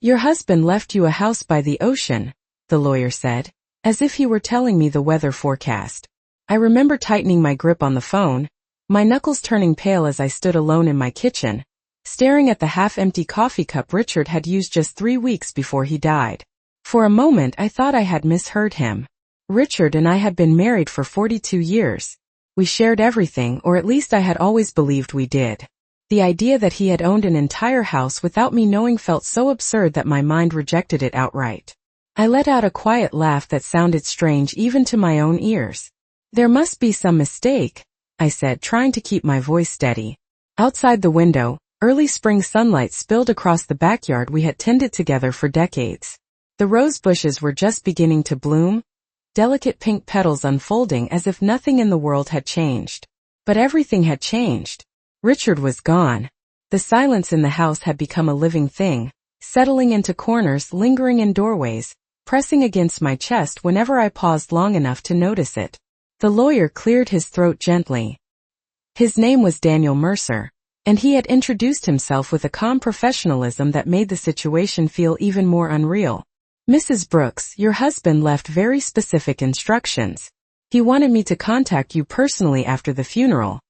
Your husband left you a house by the ocean, the lawyer said, as if he were telling me the weather forecast. I remember tightening my grip on the phone, my knuckles turning pale as I stood alone in my kitchen, staring at the half-empty coffee cup Richard had used just 3 weeks before he died. For a moment I thought I had misheard him. Richard and I had been married for 42 years. We shared everything, or at least I had always believed we did. The idea that he had owned an entire house without me knowing felt so absurd that my mind rejected it outright. I let out a quiet laugh that sounded strange even to my own ears. There must be some mistake, I said, trying to keep my voice steady. Outside the window, early spring sunlight spilled across the backyard we had tended together for decades. The rose bushes were just beginning to bloom, delicate pink petals unfolding as if nothing in the world had changed. But everything had changed. Richard was gone. The silence in the house had become a living thing, settling into corners, lingering in doorways, pressing against my chest whenever I paused long enough to notice it. The lawyer cleared his throat gently. His name was Daniel Mercer, and he had introduced himself with a calm professionalism that made the situation feel even more unreal. Mrs. Brooks, your husband left very specific instructions. He wanted me to contact you personally after the funeral.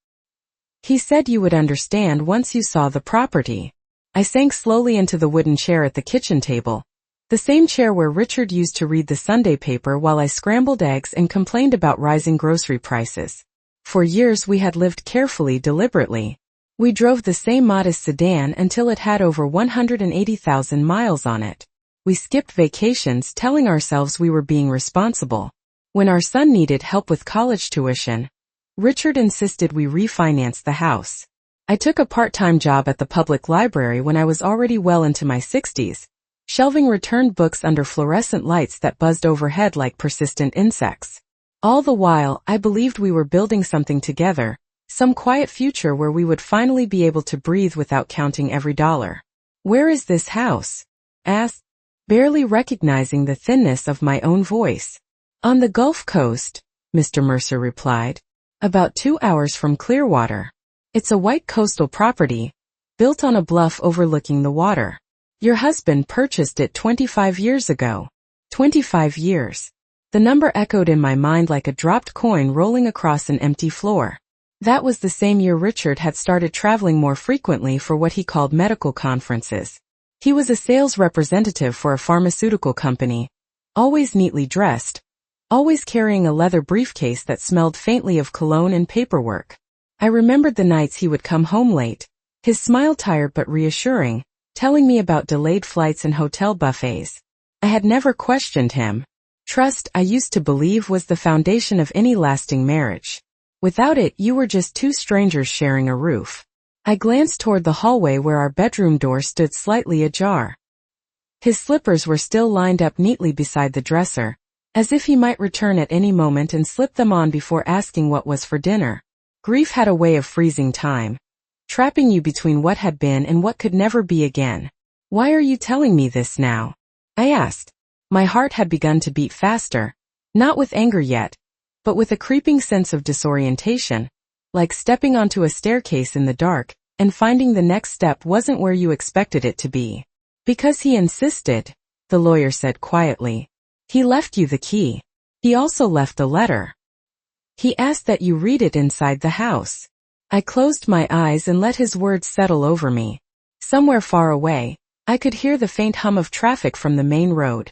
He said you would understand once you saw the property. I sank slowly into the wooden chair at the kitchen table, the same chair where Richard used to read the Sunday paper while I scrambled eggs and complained about rising grocery prices. For years we had lived carefully, deliberately. We drove the same modest sedan until it had over 180,000 miles on it. We skipped vacations, telling ourselves we were being responsible. When our son needed help with college tuition, Richard insisted we refinance the house. I took a part-time job at the public library when I was already well into my 60s, shelving returned books under fluorescent lights that buzzed overhead like persistent insects. All the while, I believed we were building something together, some quiet future where we would finally be able to breathe without counting every dollar. Where is this house? Asked, barely recognizing the thinness of my own voice. On the Gulf Coast, Mr. Mercer replied. About 2 hours from Clearwater. It's a white coastal property, built on a bluff overlooking the water. Your husband purchased it 25 years ago. 25 years. The number echoed in my mind like a dropped coin rolling across an empty floor. That was the same year Richard had started traveling more frequently for what he called medical conferences. He was a sales representative for a pharmaceutical company, always neatly dressed, always carrying a leather briefcase that smelled faintly of cologne and paperwork. I remembered the nights he would come home late, his smile tired but reassuring, telling me about delayed flights and hotel buffets. I had never questioned him. Trust, I used to believe, was the foundation of any lasting marriage. Without it, you were just two strangers sharing a roof. I glanced toward the hallway where our bedroom door stood slightly ajar. His slippers were still lined up neatly beside the dresser, as if he might return at any moment and slip them on before asking what was for dinner. Grief had a way of freezing time, trapping you between what had been and what could never be again. Why are you telling me this now? I asked. My heart had begun to beat faster, not with anger yet, but with a creeping sense of disorientation, like stepping onto a staircase in the dark and finding the next step wasn't where you expected it to be. Because he insisted, the lawyer said quietly. He left you the key. He also left a letter. He asked that you read it inside the house. I closed my eyes and let his words settle over me. Somewhere far away, I could hear the faint hum of traffic from the main road,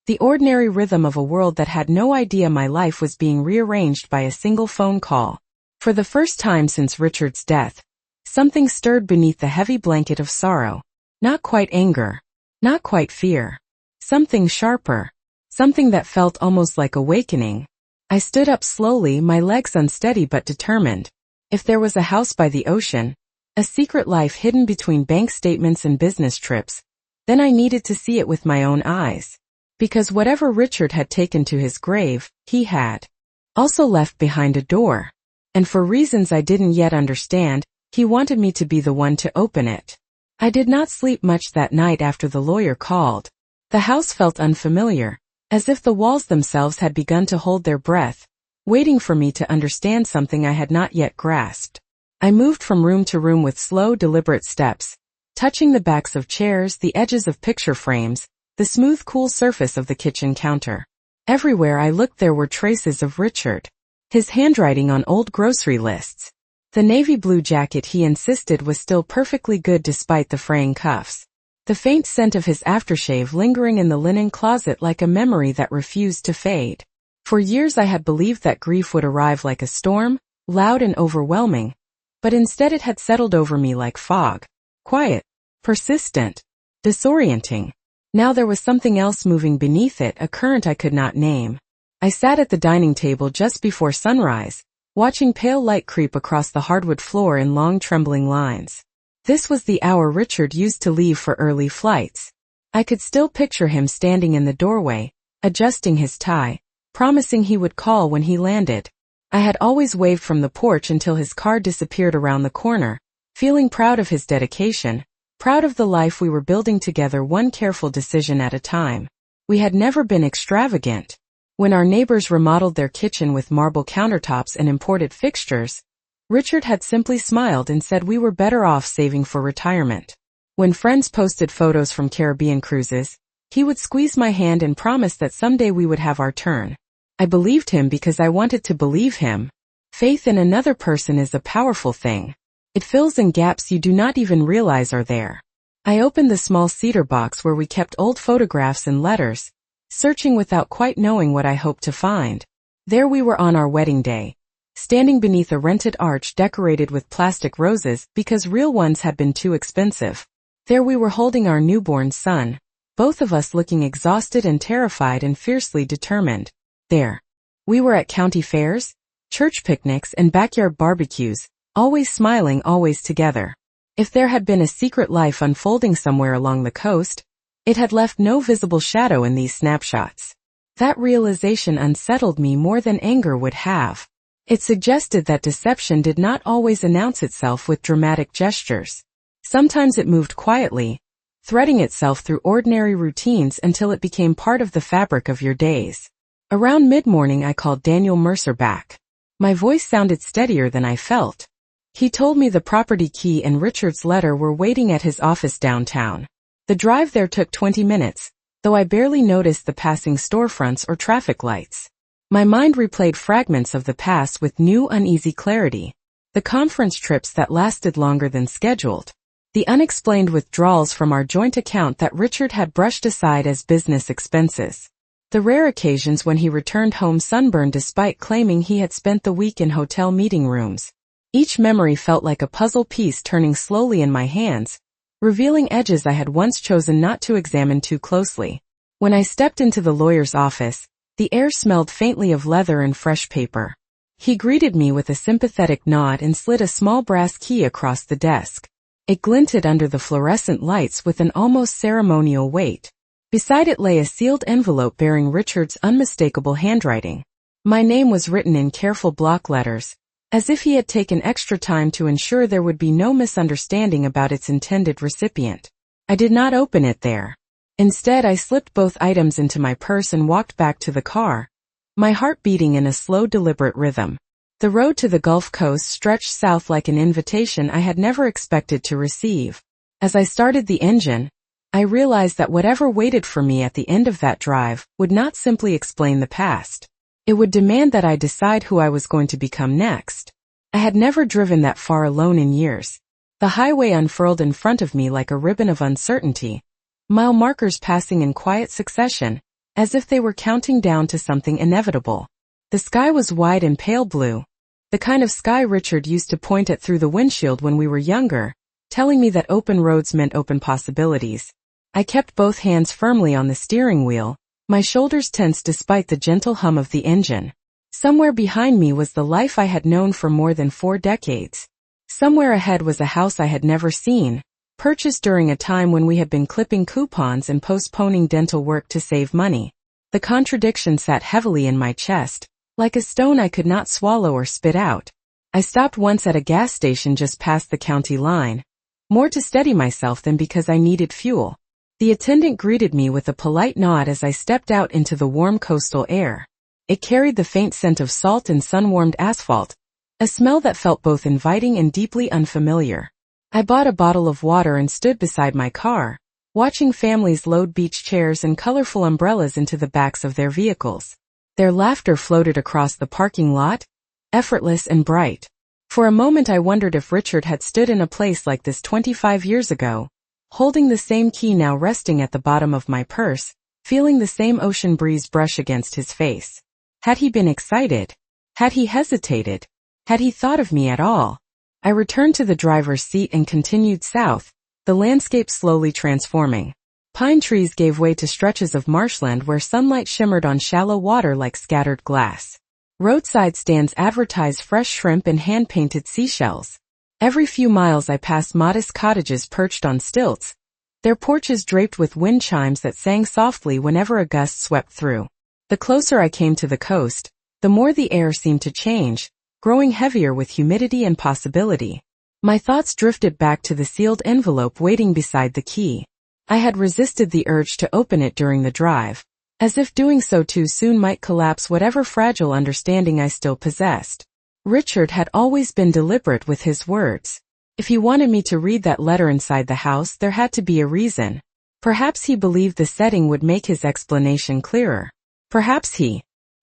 the ordinary rhythm of a world that had no idea my life was being rearranged by a single phone call. For the first time since Richard's death, something stirred beneath the heavy blanket of sorrow. Not quite anger, not quite fear. Something sharper. Something that felt almost like awakening. I stood up slowly, my legs unsteady but determined. If there was a house by the ocean, a secret life hidden between bank statements and business trips, then I needed to see it with my own eyes. Because whatever Richard had taken to his grave, he had also left behind a door. And for reasons I didn't yet understand, he wanted me to be the one to open it. I did not sleep much that night after the lawyer called. The house felt unfamiliar, as if the walls themselves had begun to hold their breath, waiting for me to understand something I had not yet grasped. I moved from room to room with slow, deliberate steps, touching the backs of chairs, the edges of picture frames, the smooth, cool surface of the kitchen counter. Everywhere I looked there were traces of Richard. His handwriting on old grocery lists. The navy blue jacket he insisted was still perfectly good despite the fraying cuffs. The faint scent of his aftershave lingering in the linen closet like a memory that refused to fade. For years I had believed that grief would arrive like a storm, loud and overwhelming, but instead it had settled over me like fog. Quiet, persistent, disorienting. Now there was something else moving beneath it, a current I could not name. I sat at the dining table just before sunrise, watching pale light creep across the hardwood floor in long trembling lines. This was the hour Richard used to leave for early flights. I could still picture him standing in the doorway, adjusting his tie, promising he would call when he landed. I had always waved from the porch until his car disappeared around the corner, feeling proud of his dedication, proud of the life we were building together, one careful decision at a time. We had never been extravagant. When our neighbors remodeled their kitchen with marble countertops and imported fixtures, Richard had simply smiled and said we were better off saving for retirement. When friends posted photos from Caribbean cruises, he would squeeze my hand and promise that someday we would have our turn. I believed him because I wanted to believe him. Faith in another person is a powerful thing. It fills in gaps you do not even realize are there. I opened the small cedar box where we kept old photographs and letters, searching without quite knowing what I hoped to find. There we were on our wedding day, standing beneath a rented arch decorated with plastic roses because real ones had been too expensive. There we were holding our newborn son, both of us looking exhausted and terrified and fiercely determined. There we were at county fairs, church picnics and backyard barbecues, always smiling, always together. If there had been a secret life unfolding somewhere along the coast, it had left no visible shadow in these snapshots. That realization unsettled me more than anger would have. It suggested that deception did not always announce itself with dramatic gestures. Sometimes it moved quietly, threading itself through ordinary routines until it became part of the fabric of your days. Around mid-morning I called Daniel Mercer back. My voice sounded steadier than I felt. He told me the property key and Richard's letter were waiting at his office downtown. The drive there took 20 minutes, though I barely noticed the passing storefronts or traffic lights. My mind replayed fragments of the past with new uneasy clarity. The conference trips that lasted longer than scheduled. The unexplained withdrawals from our joint account that Richard had brushed aside as business expenses. The rare occasions when he returned home sunburned despite claiming he had spent the week in hotel meeting rooms. Each memory felt like a puzzle piece turning slowly in my hands, revealing edges I had once chosen not to examine too closely. When I stepped into the lawyer's office, the air smelled faintly of leather and fresh paper. He greeted me with a sympathetic nod and slid a small brass key across the desk. It glinted under the fluorescent lights with an almost ceremonial weight. Beside it lay a sealed envelope bearing Richard's unmistakable handwriting. My name was written in careful block letters, as if he had taken extra time to ensure there would be no misunderstanding about its intended recipient. I did not open it there. Instead, I slipped both items into my purse and walked back to the car, my heart beating in a slow, deliberate rhythm. The road to the Gulf Coast stretched south like an invitation I had never expected to receive. As I started the engine, I realized that whatever waited for me at the end of that drive would not simply explain the past. It would demand that I decide who I was going to become next. I had never driven that far alone in years. The highway unfurled in front of me like a ribbon of uncertainty, mile markers passing in quiet succession, as if they were counting down to something inevitable. The sky was wide and pale blue, the kind of sky Richard used to point at through the windshield when we were younger, telling me that open roads meant open possibilities. I kept both hands firmly on the steering wheel, my shoulders tense despite the gentle hum of the engine. Somewhere behind me was the life I had known for more than 4 decades. Somewhere ahead was a house I had never seen, purchased during a time when we had been clipping coupons and postponing dental work to save money. The contradiction sat heavily in my chest, like a stone I could not swallow or spit out. I stopped once at a gas station just past the county line, more to steady myself than because I needed fuel. The attendant greeted me with a polite nod as I stepped out into the warm coastal air. It carried the faint scent of salt and sun-warmed asphalt, a smell that felt both inviting and deeply unfamiliar. I bought a bottle of water and stood beside my car, watching families load beach chairs and colorful umbrellas into the backs of their vehicles. Their laughter floated across the parking lot, effortless and bright. For a moment I wondered if Richard had stood in a place like this 25 years ago, holding the same key now resting at the bottom of my purse, feeling the same ocean breeze brush against his face. Had he been excited? Had he hesitated? Had he thought of me at all? I returned to the driver's seat and continued south, the landscape slowly transforming. Pine trees gave way to stretches of marshland where sunlight shimmered on shallow water like scattered glass. Roadside stands advertised fresh shrimp and hand-painted seashells. Every few miles I passed modest cottages perched on stilts, their porches draped with wind chimes that sang softly whenever a gust swept through. The closer I came to the coast, the more the air seemed to change, growing heavier with humidity and possibility. My thoughts drifted back to the sealed envelope waiting beside the key. I had resisted the urge to open it during the drive, as if doing so too soon might collapse whatever fragile understanding I still possessed. Richard had always been deliberate with his words. If he wanted me to read that letter inside the house, there had to be a reason. Perhaps he believed the setting would make his explanation clearer. Perhaps he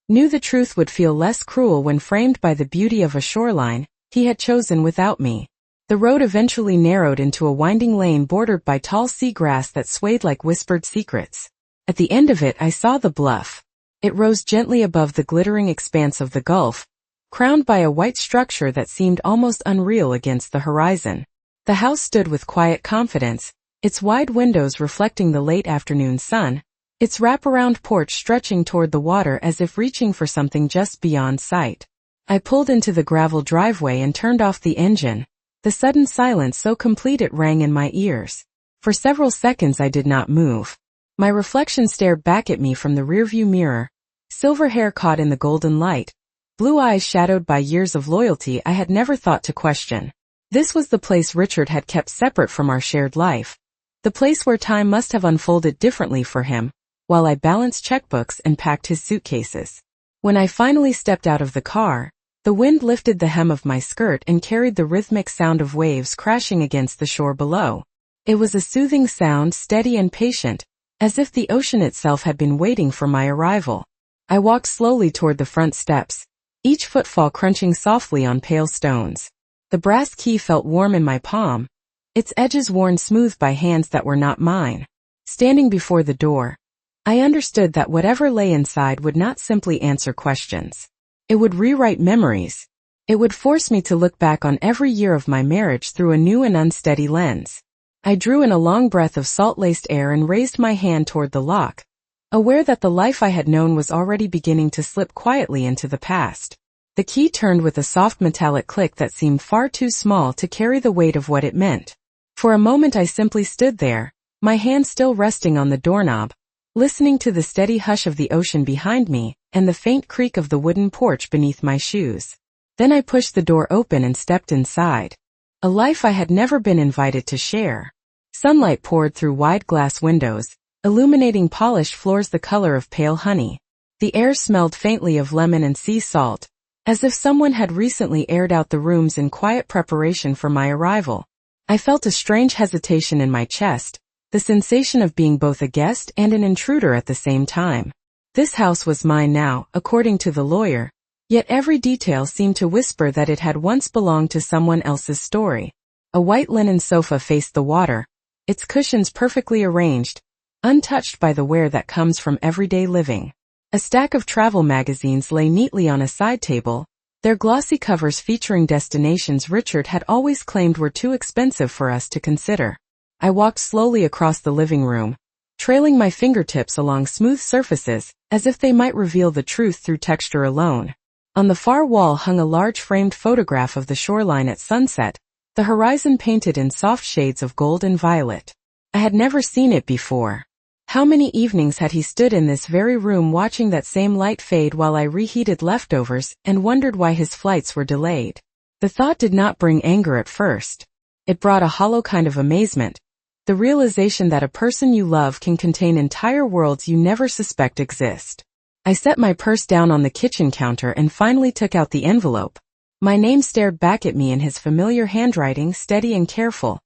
knew the truth would feel less cruel when framed by the beauty of a shoreline he had chosen without me. The road eventually narrowed into a winding lane bordered by tall seagrass that swayed like whispered secrets. At the end of it I saw the bluff. It rose gently above the glittering expanse of the Gulf, crowned by a white structure that seemed almost unreal against the horizon. The house stood with quiet confidence, its wide windows reflecting the late afternoon sun, its wraparound porch stretching toward the water as if reaching for something just beyond sight. I pulled into the gravel driveway and turned off the engine, the sudden silence so complete it rang in my ears. For several seconds I did not move. My reflection stared back at me from the rearview mirror, silver hair caught in the golden light, blue eyes shadowed by years of loyalty I had never thought to question. This was the place Richard had kept separate from our shared life, the place where time must have unfolded differently for him, while I balanced checkbooks and packed his suitcases. When I finally stepped out of the car, the wind lifted the hem of my skirt and carried the rhythmic sound of waves crashing against the shore below. It was a soothing sound, steady and patient, as if the ocean itself had been waiting for my arrival. I walked slowly toward the front steps, each footfall crunching softly on pale stones. The brass key felt warm in my palm, its edges worn smooth by hands that were not mine. Standing before the door, I understood that whatever lay inside would not simply answer questions. It would rewrite memories. It would force me to look back on every year of my marriage through a new and unsteady lens. I drew in a long breath of salt-laced air and raised my hand toward the lock, aware that the life I had known was already beginning to slip quietly into the past. The key turned with a soft metallic click that seemed far too small to carry the weight of what it meant. For a moment I simply stood there, my hand still resting on the doorknob, listening to the steady hush of the ocean behind me and the faint creak of the wooden porch beneath my shoes. Then I pushed the door open and stepped inside. A life I had never been invited to share. Sunlight poured through wide glass windows, illuminating polished floors the color of pale honey. The air smelled faintly of lemon and sea salt, as if someone had recently aired out the rooms in quiet preparation for my arrival. I felt a strange hesitation in my chest, the sensation of being both a guest and an intruder at the same time. This house was mine now, according to the lawyer, yet every detail seemed to whisper that it had once belonged to someone else's story. A white linen sofa faced the water, its cushions perfectly arranged, untouched by the wear that comes from everyday living. A stack of travel magazines lay neatly on a side table, their glossy covers featuring destinations Richard had always claimed were too expensive for us to consider. I walked slowly across the living room, trailing my fingertips along smooth surfaces, as if they might reveal the truth through texture alone. On the far wall hung a large framed photograph of the shoreline at sunset, the horizon painted in soft shades of gold and violet. I had never seen it before. How many evenings had he stood in this very room watching that same light fade while I reheated leftovers and wondered why his flights were delayed? The thought did not bring anger at first. It brought a hollow kind of amazement, the realization that a person you love can contain entire worlds you never suspect exist. I set my purse down on the kitchen counter and finally took out the envelope. My name stared back at me in his familiar handwriting, steady and careful,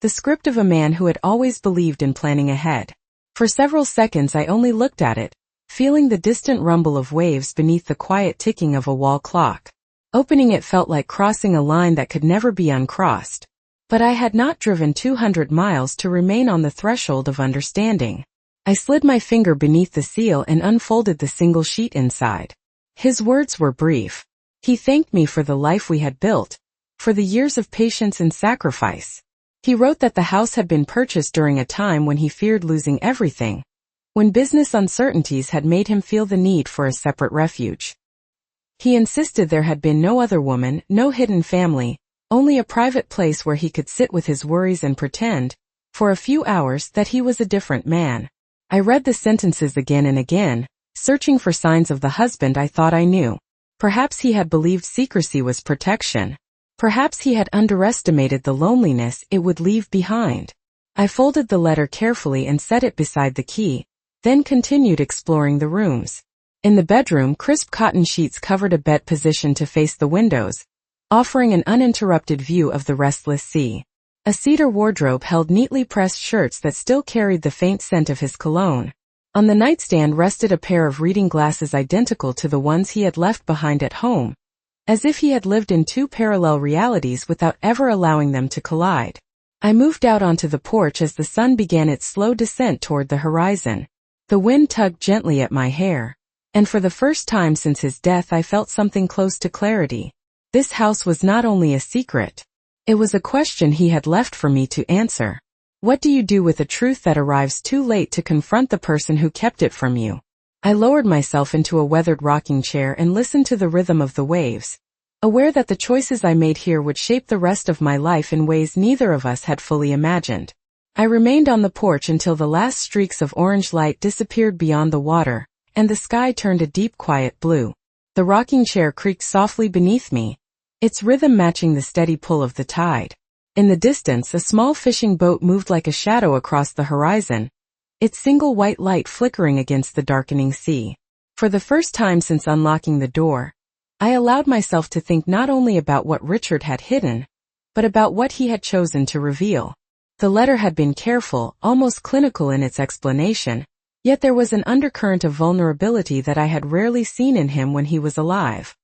The script of a man who had always believed in planning ahead. For several seconds I only looked at it, feeling the distant rumble of waves beneath the quiet ticking of a wall clock. Opening it felt like crossing a line that could never be uncrossed. But I had not driven 200 miles to remain on the threshold of understanding. I slid my finger beneath the seal and unfolded the single sheet inside. His words were brief. He thanked me for the life we had built, for the years of patience and sacrifice. He wrote that the house had been purchased during a time when he feared losing everything, when business uncertainties had made him feel the need for a separate refuge. He insisted there had been no other woman, no hidden family, only a private place where he could sit with his worries and pretend, for a few hours, that he was a different man. I read the sentences again and again, searching for signs of the husband I thought I knew. Perhaps he had believed secrecy was protection. Perhaps he had underestimated the loneliness it would leave behind. I folded the letter carefully and set it beside the key, then continued exploring the rooms. In the bedroom, crisp cotton sheets covered a bed positioned to face the windows, offering an uninterrupted view of the restless sea. A cedar wardrobe held neatly pressed shirts that still carried the faint scent of his cologne. On the nightstand rested a pair of reading glasses identical to the ones he had left behind at home, as if he had lived in two parallel realities without ever allowing them to collide. I moved out onto the porch as the sun began its slow descent toward the horizon. The wind tugged gently at my hair, and for the first time since his death I felt something close to clarity. This house was not only a secret. It was a question he had left for me to answer. What do you do with a truth that arrives too late to confront the person who kept it from you? I lowered myself into a weathered rocking chair and listened to the rhythm of the waves, aware that the choices I made here would shape the rest of my life in ways neither of us had fully imagined. I remained on the porch until the last streaks of orange light disappeared beyond the water, and the sky turned a deep quiet blue. The rocking chair creaked softly beneath me, its rhythm matching the steady pull of the tide. In the distance, a small fishing boat moved like a shadow across the horizon, its single white light flickering against the darkening sea. For the first time since unlocking the door, I allowed myself to think not only about what Richard had hidden, but about what he had chosen to reveal. The letter had been careful, almost clinical in its explanation, yet there was an undercurrent of vulnerability that I had rarely seen in him when he was alive.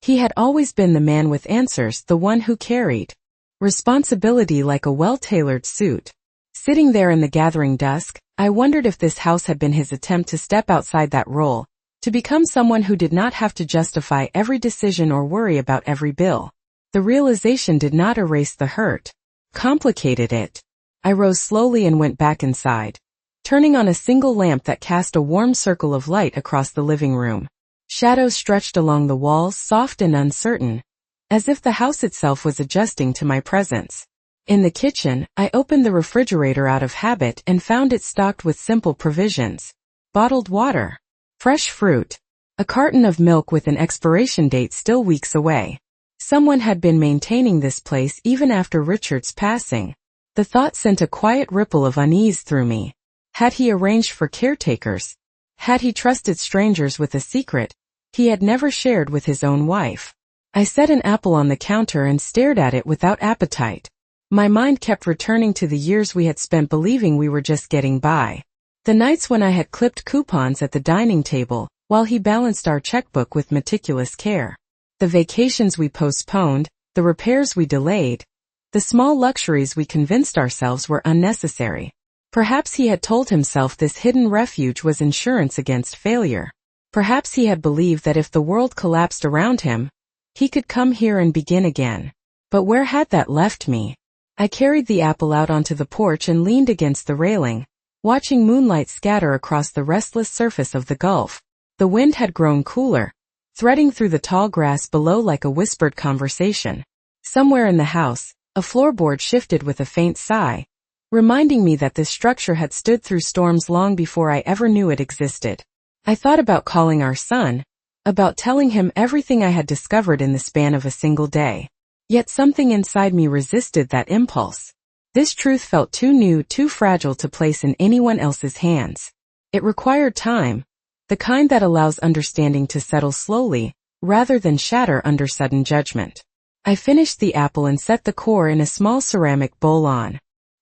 He had always been the man with answers, the one who carried responsibility like a well-tailored suit. Sitting there in the gathering dusk, I wondered if this house had been his attempt to step outside that role, to become someone who did not have to justify every decision or worry about every bill. The realization did not erase the hurt, complicated it. I rose slowly and went back inside, turning on a single lamp that cast a warm circle of light across the living room. Shadows stretched along the walls, soft and uncertain, as if the house itself was adjusting to my presence. In the kitchen, I opened the refrigerator out of habit and found it stocked with simple provisions. Bottled water, fresh fruit, a carton of milk with an expiration date still weeks away. Someone had been maintaining this place even after Richard's passing. The thought sent a quiet ripple of unease through me. Had he arranged for caretakers? Had he trusted strangers with a secret he had never shared with his own wife? I set an apple on the counter and stared at it without appetite. My mind kept returning to the years we had spent believing we were just getting by. The nights when I had clipped coupons at the dining table, while he balanced our checkbook with meticulous care. The vacations we postponed, the repairs we delayed, the small luxuries we convinced ourselves were unnecessary. Perhaps he had told himself this hidden refuge was insurance against failure. Perhaps he had believed that if the world collapsed around him, he could come here and begin again. But where had that left me? I carried the apple out onto the porch and leaned against the railing, watching moonlight scatter across the restless surface of the gulf. The wind had grown cooler, threading through the tall grass below like a whispered conversation. Somewhere in the house, a floorboard shifted with a faint sigh, reminding me that this structure had stood through storms long before I ever knew it existed. I thought about calling our son, about telling him everything I had discovered in the span of a single day. Yet something inside me resisted that impulse. This truth felt too new, too fragile to place in anyone else's hands. It required time, the kind that allows understanding to settle slowly, rather than shatter under sudden judgment. I finished the apple and set the core in a small ceramic bowl on.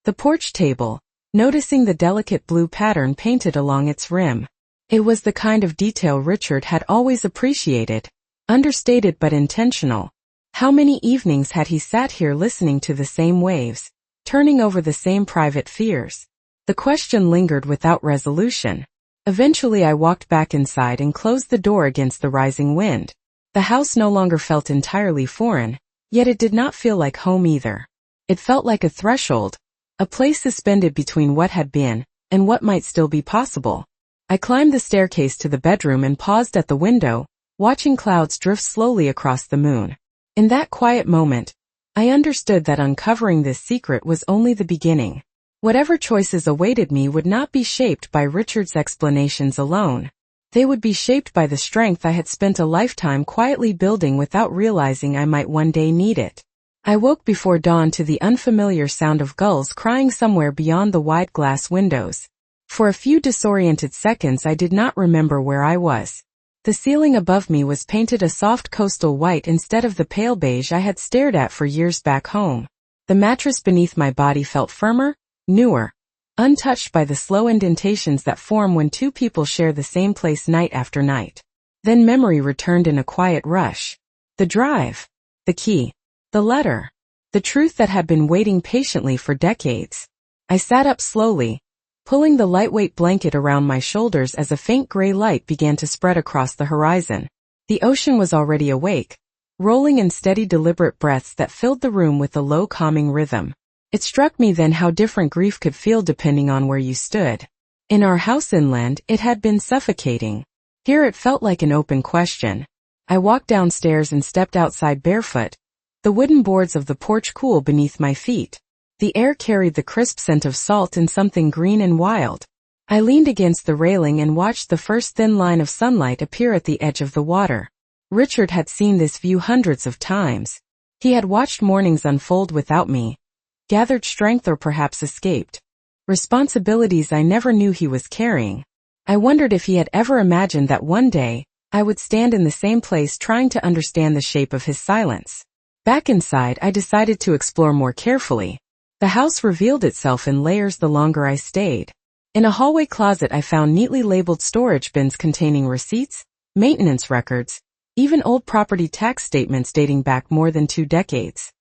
The porch table, noticing the delicate blue pattern painted along its rim. It was the kind of detail Richard had always appreciated, understated but intentional. How many evenings had he sat here listening to the same waves, turning over the same private fears? The question lingered without resolution. Eventually I walked back inside and closed the door against the rising wind. The house no longer felt entirely foreign, yet it did not feel like home either. It felt like a threshold, a place suspended between what had been and what might still be possible. I climbed the staircase to the bedroom and paused at the window, watching clouds drift slowly across the moon. In that quiet moment, I understood that uncovering this secret was only the beginning. Whatever choices awaited me would not be shaped by Richard's explanations alone. They would be shaped by the strength I had spent a lifetime quietly building without realizing I might one day need it. I woke before dawn to the unfamiliar sound of gulls crying somewhere beyond the wide glass windows. For a few disoriented seconds I did not remember where I was. The ceiling above me was painted a soft coastal white instead of the pale beige I had stared at for years back home. The mattress beneath my body felt firmer, newer, untouched by the slow indentations that form when two people share the same place night after night. Then memory returned in a quiet rush. The drive, the key, the letter, the truth that had been waiting patiently for decades. I sat up slowly, pulling the lightweight blanket around my shoulders as a faint gray light began to spread across the horizon. The ocean was already awake, rolling in steady deliberate breaths that filled the room with a low calming rhythm. It struck me then how different grief could feel depending on where you stood. In our house inland, it had been suffocating. Here it felt like an open question. I walked downstairs and stepped outside barefoot, the wooden boards of the porch cool beneath my feet. The air carried the crisp scent of salt and something green and wild. I leaned against the railing and watched the first thin line of sunlight appear at the edge of the water. Richard had seen this view hundreds of times. He had watched mornings unfold without me, gathered strength or perhaps escaped responsibilities I never knew he was carrying. I wondered if he had ever imagined that one day, I would stand in the same place trying to understand the shape of his silence. Back inside, I decided to explore more carefully. The house revealed itself in layers the longer I stayed. In a hallway closet I found neatly labeled storage bins containing receipts, maintenance records, even old property tax statements dating back more than 2 decades.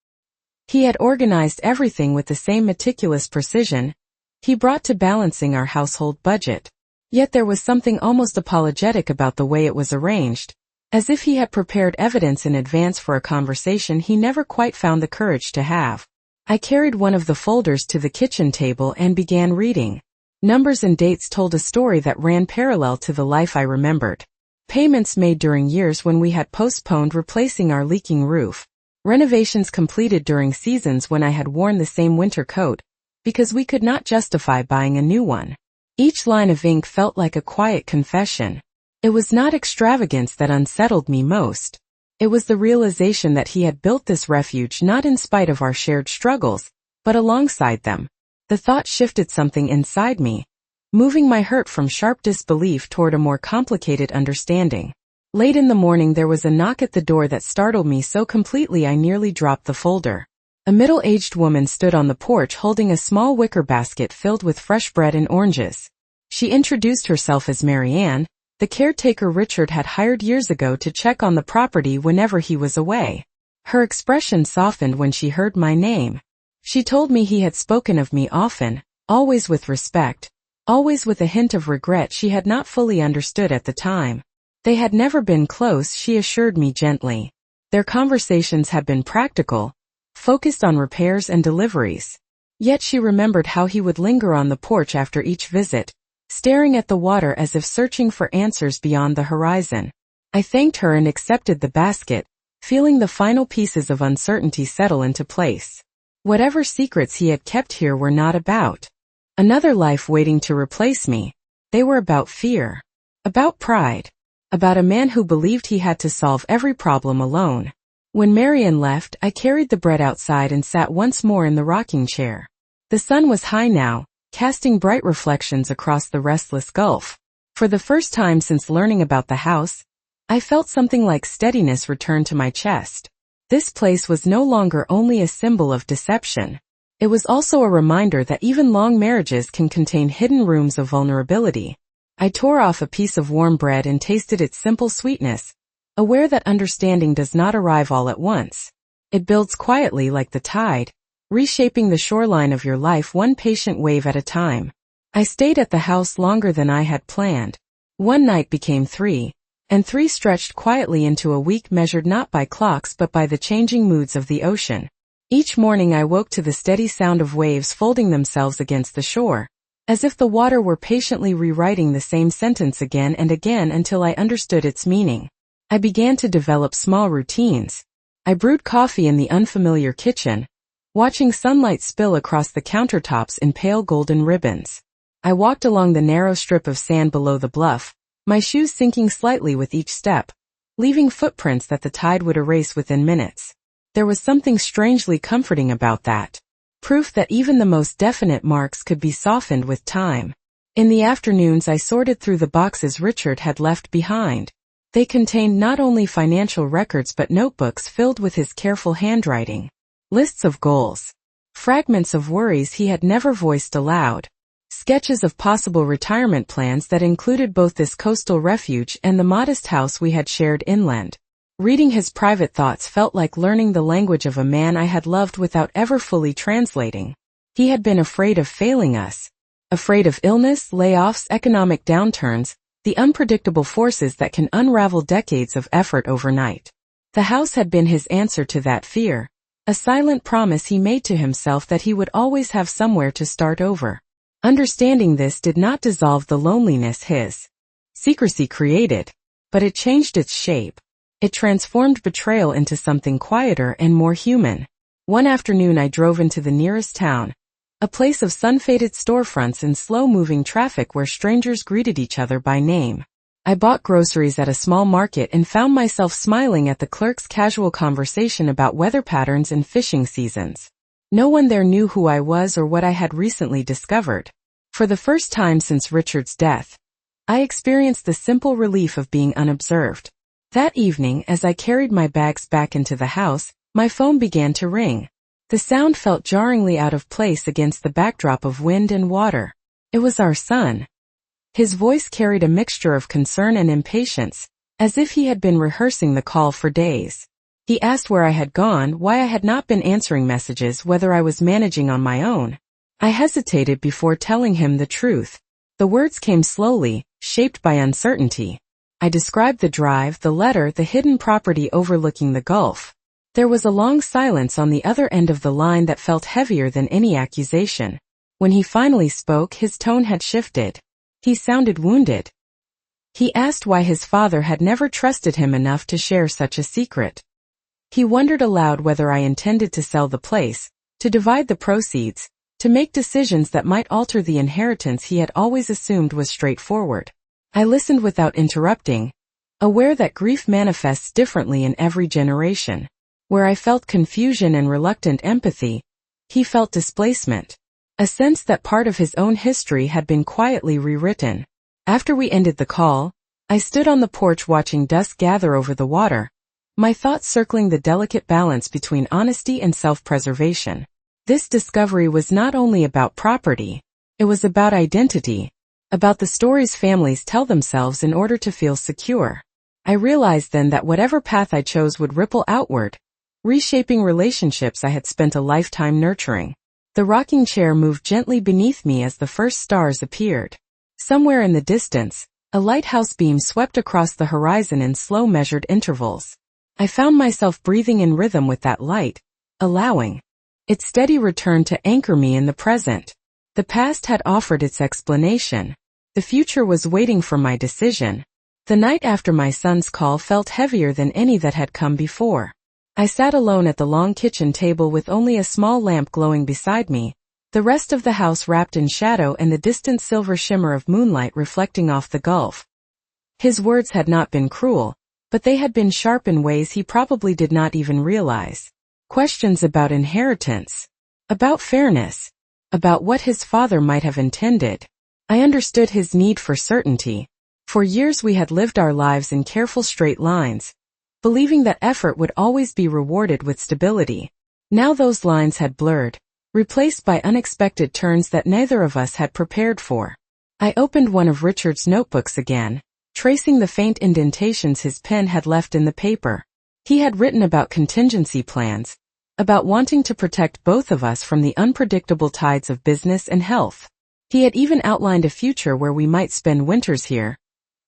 He had organized everything with the same meticulous precision he brought to balancing our household budget. Yet there was something almost apologetic about the way it was arranged, as if he had prepared evidence in advance for a conversation he never quite found the courage to have. I carried one of the folders to the kitchen table and began reading. Numbers and dates told a story that ran parallel to the life I remembered. Payments made during years when we had postponed replacing our leaking roof. Renovations completed during seasons when I had worn the same winter coat, because we could not justify buying a new one. Each line of ink felt like a quiet confession. It was not extravagance that unsettled me most. It was the realization that he had built this refuge not in spite of our shared struggles, but alongside them. The thought shifted something inside me, moving my hurt from sharp disbelief toward a more complicated understanding. Late in the morning there was a knock at the door that startled me so completely I nearly dropped the folder. A middle-aged woman stood on the porch holding a small wicker basket filled with fresh bread and oranges. She introduced herself as Mary Ann, the caretaker Richard had hired years ago to check on the property whenever he was away. Her expression softened when she heard my name. She told me he had spoken of me often, always with respect, always with a hint of regret she had not fully understood at the time. They had never been close, she assured me gently. Their conversations had been practical, focused on repairs and deliveries. Yet she remembered how he would linger on the porch after each visit, staring at the water as if searching for answers beyond the horizon. I thanked her and accepted the basket, feeling the final pieces of uncertainty settle into place. Whatever secrets he had kept here were not about another life waiting to replace me. They were about fear, about pride, about a man who believed he had to solve every problem alone. When Marian left, I carried the bread outside and sat once more in the rocking chair. The sun was high now, casting bright reflections across the restless gulf. For the first time since learning about the house, I felt something like steadiness return to my chest. This place was no longer only a symbol of deception. It was also a reminder that even long marriages can contain hidden rooms of vulnerability. I tore off a piece of warm bread and tasted its simple sweetness, aware that understanding does not arrive all at once. It builds quietly like the tide, reshaping the shoreline of your life one patient wave at a time. I stayed at the house longer than I had planned. One night became 3, and 3 stretched quietly into a week measured not by clocks but by the changing moods of the ocean. Each morning I woke to the steady sound of waves folding themselves against the shore, as if the water were patiently rewriting the same sentence again and again until I understood its meaning. I began to develop small routines. I brewed coffee in the unfamiliar kitchen, watching sunlight spill across the countertops in pale golden ribbons. I walked along the narrow strip of sand below the bluff, my shoes sinking slightly with each step, leaving footprints that the tide would erase within minutes. There was something strangely comforting about that. Proof that even the most definite marks could be softened with time. In the afternoons I sorted through the boxes Richard had left behind. They contained not only financial records but notebooks filled with his careful handwriting. Lists of goals. Fragments of worries he had never voiced aloud. Sketches of possible retirement plans that included both this coastal refuge and the modest house we had shared inland. Reading his private thoughts felt like learning the language of a man I had loved without ever fully translating. He had been afraid of failing us. Afraid of illness, layoffs, economic downturns, the unpredictable forces that can unravel decades of effort overnight. The house had been his answer to that fear, a silent promise he made to himself that he would always have somewhere to start over. Understanding this did not dissolve the loneliness his secrecy created, but it changed its shape. It transformed betrayal into something quieter and more human. One afternoon I drove into the nearest town, a place of sun-faded storefronts and slow-moving traffic where strangers greeted each other by name. I bought groceries at a small market and found myself smiling at the clerk's casual conversation about weather patterns and fishing seasons. No one there knew who I was or what I had recently discovered. For the first time since Richard's death, I experienced the simple relief of being unobserved. That evening, as I carried my bags back into the house, my phone began to ring. The sound felt jarringly out of place against the backdrop of wind and water. It was our son. His voice carried a mixture of concern and impatience, as if he had been rehearsing the call for days. He asked where I had gone, why I had not been answering messages, whether I was managing on my own. I hesitated before telling him the truth. The words came slowly, shaped by uncertainty. I described the drive, the letter, the hidden property overlooking the Gulf. There was a long silence on the other end of the line that felt heavier than any accusation. When he finally spoke, his tone had shifted. He sounded wounded. He asked why his father had never trusted him enough to share such a secret. He wondered aloud whether I intended to sell the place, to divide the proceeds, to make decisions that might alter the inheritance he had always assumed was straightforward. I listened without interrupting, aware that grief manifests differently in every generation. Where I felt confusion and reluctant empathy, he felt displacement, a sense that part of his own history had been quietly rewritten. After we ended the call, I stood on the porch watching dusk gather over the water, my thoughts circling the delicate balance between honesty and self-preservation. This discovery was not only about property, it was about identity, about the stories families tell themselves in order to feel secure. I realized then that whatever path I chose would ripple outward, reshaping relationships I had spent a lifetime nurturing. The rocking chair moved gently beneath me as the first stars appeared. Somewhere in the distance, a lighthouse beam swept across the horizon in slow measured intervals. I found myself breathing in rhythm with that light, allowing its steady return to anchor me in the present. The past had offered its explanation. The future was waiting for my decision. The night after my son's call felt heavier than any that had come before. I sat alone at the long kitchen table with only a small lamp glowing beside me, the rest of the house wrapped in shadow and the distant silver shimmer of moonlight reflecting off the gulf. His words had not been cruel, but they had been sharp in ways he probably did not even realize. Questions about inheritance, about fairness, about what his father might have intended. I understood his need for certainty. For years we had lived our lives in careful straight lines, believing that effort would always be rewarded with stability. Now those lines had blurred, replaced by unexpected turns that neither of us had prepared for. I opened one of Richard's notebooks again, tracing the faint indentations his pen had left in the paper. He had written about contingency plans, about wanting to protect both of us from the unpredictable tides of business and health. He had even outlined a future where we might spend winters here,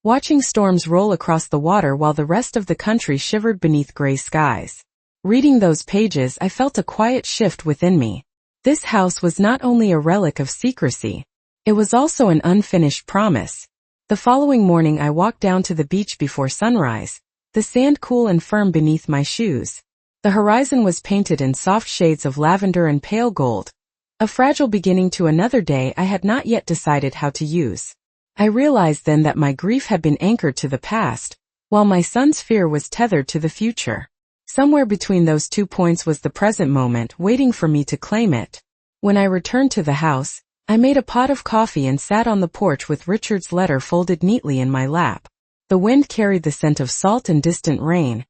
watching storms roll across the water while the rest of the country shivered beneath gray skies. Reading those pages, I felt a quiet shift within me. This house was not only a relic of secrecy, it was also an unfinished promise. The following morning I walked down to the beach before sunrise, the sand cool and firm beneath my shoes. The horizon was painted in soft shades of lavender and pale gold, a fragile beginning to another day I had not yet decided how to use. I realized then that my grief had been anchored to the past, while my son's fear was tethered to the future. Somewhere between those 2 points was the present moment waiting for me to claim it. When I returned to the house, I made a pot of coffee and sat on the porch with Richard's letter folded neatly in my lap. The wind carried the scent of salt and distant rain,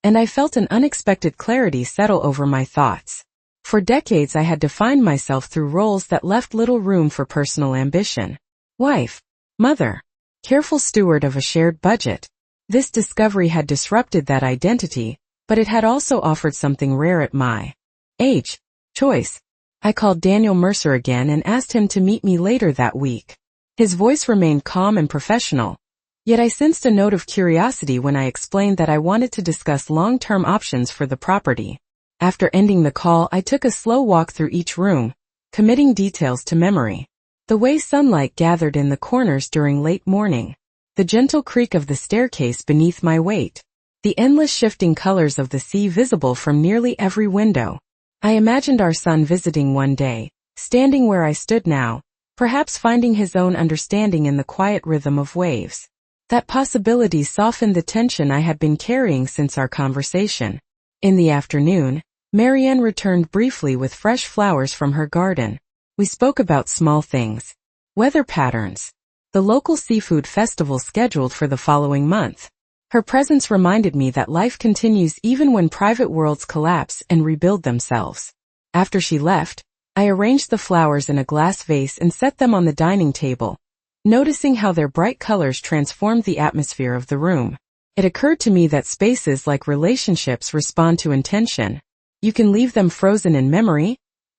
and I felt an unexpected clarity settle over my thoughts. For decades I had defined myself through roles that left little room for personal ambition. Wife, mother, careful steward of a shared budget. This discovery had disrupted that identity, but it had also offered something rare at my age. Choice. I called Daniel Mercer again and asked him to meet me later that week. His voice remained calm and professional, yet I sensed a note of curiosity when I explained that I wanted to discuss long-term options for the property. After ending the call, I took a slow walk through each room, committing details to memory. The way sunlight gathered in the corners during late morning, the gentle creak of the staircase beneath my weight, the endless shifting colors of the sea visible from nearly every window. I imagined our son visiting one day, standing where I stood now, perhaps finding his own understanding in the quiet rhythm of waves. That possibility softened the tension I had been carrying since our conversation. In the afternoon, Marianne returned briefly with fresh flowers from her garden. We spoke about small things, weather patterns, the local seafood festival scheduled for the following month. Her presence reminded me that life continues even when private worlds collapse and rebuild themselves. After she left, I arranged the flowers in a glass vase and set them on the dining table, noticing how their bright colors transformed the atmosphere of the room. It occurred to me that spaces like relationships respond to intention. You can leave them frozen in memory,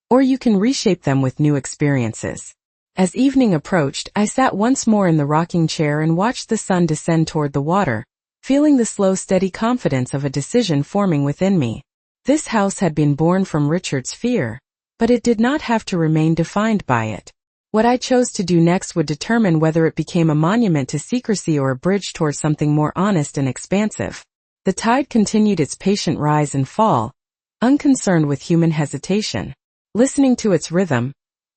or you can reshape them with new experiences. As evening approached, I sat once more in the rocking chair and watched the sun descend toward the water, feeling the slow, steady confidence of a decision forming within me. This house had been born from Richard's fear, but it did not have to remain defined by it. What I chose to do next would determine whether it became a monument to secrecy or a bridge toward something more honest and expansive. The tide continued its patient rise and fall, unconcerned with human hesitation. Listening to its rhythm,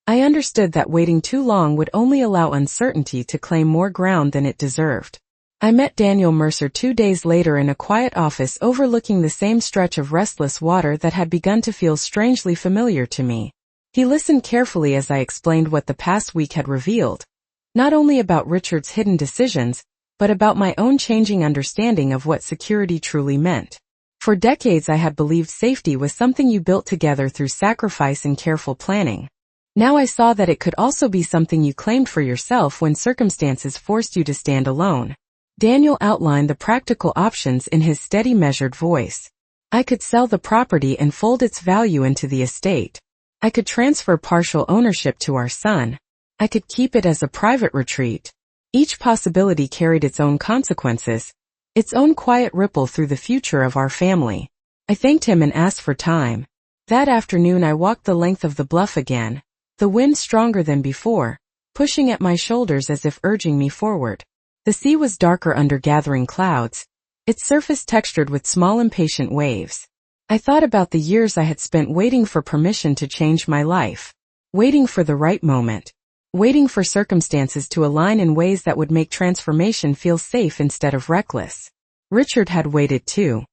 I understood that waiting too long would only allow uncertainty to claim more ground than it deserved. I met Daniel Mercer 2 days later in a quiet office overlooking the same stretch of restless water that had begun to feel strangely familiar to me. He listened carefully as I explained what the past week had revealed, not only about Richard's hidden decisions, but about my own changing understanding of what security truly meant. For decades I had believed safety was something you built together through sacrifice and careful planning. Now I saw that it could also be something you claimed for yourself when circumstances forced you to stand alone. Daniel outlined the practical options in his steady, measured voice. I could sell the property and fold its value into the estate. I could transfer partial ownership to our son. I could keep it as a private retreat. Each possibility carried its own consequences, its own quiet ripple through the future of our family. I thanked him and asked for time. That afternoon I walked the length of the bluff again, the wind stronger than before, pushing at my shoulders as if urging me forward. The sea was darker under gathering clouds, its surface textured with small impatient waves. I thought about the years I had spent waiting for permission to change my life, waiting for the right moment, waiting for circumstances to align in ways that would make transformation feel safe instead of reckless. Richard had waited too.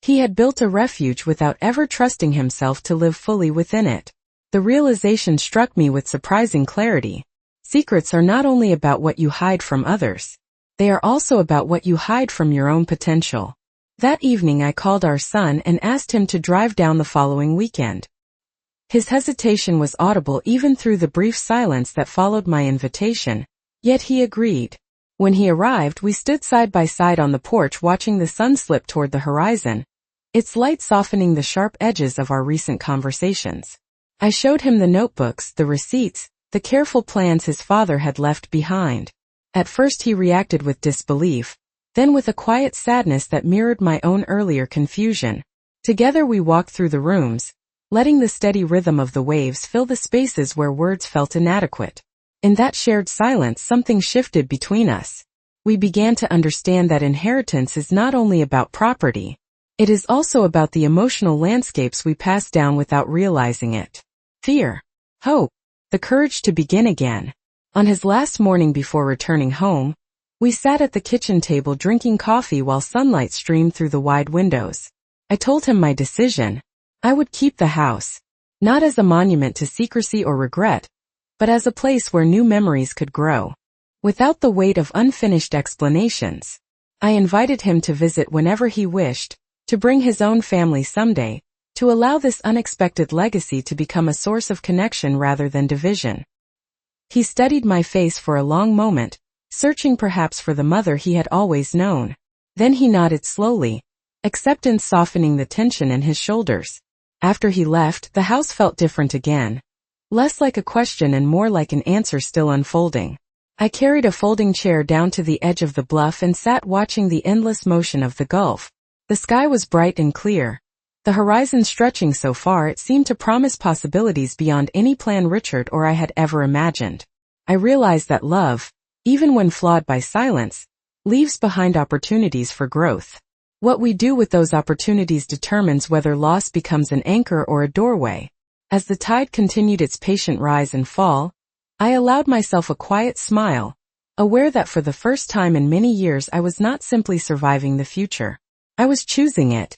He had built a refuge without ever trusting himself to live fully within it. The realization struck me with surprising clarity. Secrets are not only about what you hide from others, they are also about what you hide from your own potential. That evening I called our son and asked him to drive down the following weekend. His hesitation was audible even through the brief silence that followed my invitation, yet he agreed. When he arrived, we stood side by side on the porch watching the sun slip toward the horizon, its light softening the sharp edges of our recent conversations. I showed him the notebooks, the receipts, the careful plans his father had left behind. At first he reacted with disbelief, then with a quiet sadness that mirrored my own earlier confusion. Together we walked through the rooms, letting the steady rhythm of the waves fill the spaces where words felt inadequate. In that shared silence, something shifted between us. We began to understand that inheritance is not only about property. It is also about the emotional landscapes we pass down without realizing it. Fear, hope, the courage to begin again. On his last morning before returning home, we sat at the kitchen table drinking coffee while sunlight streamed through the wide windows. I told him my decision. I would keep the house, not as a monument to secrecy or regret, but as a place where new memories could grow. Without the weight of unfinished explanations, I invited him to visit whenever he wished, to bring his own family someday, to allow this unexpected legacy to become a source of connection rather than division. He studied my face for a long moment, searching perhaps for the mother he had always known. Then he nodded slowly, acceptance softening the tension in his shoulders. After he left, the house felt different again. Less like a question and more like an answer still unfolding. I carried a folding chair down to the edge of the bluff and sat watching the endless motion of the Gulf. The sky was bright and clear. The horizon stretching so far it seemed to promise possibilities beyond any plan Richard or I had ever imagined. I realized that love, even when flawed by silence, leaves behind opportunities for growth. What we do with those opportunities determines whether loss becomes an anchor or a doorway. As the tide continued its patient rise and fall, I allowed myself a quiet smile, aware that for the first time in many years I was not simply surviving the future. I was choosing it.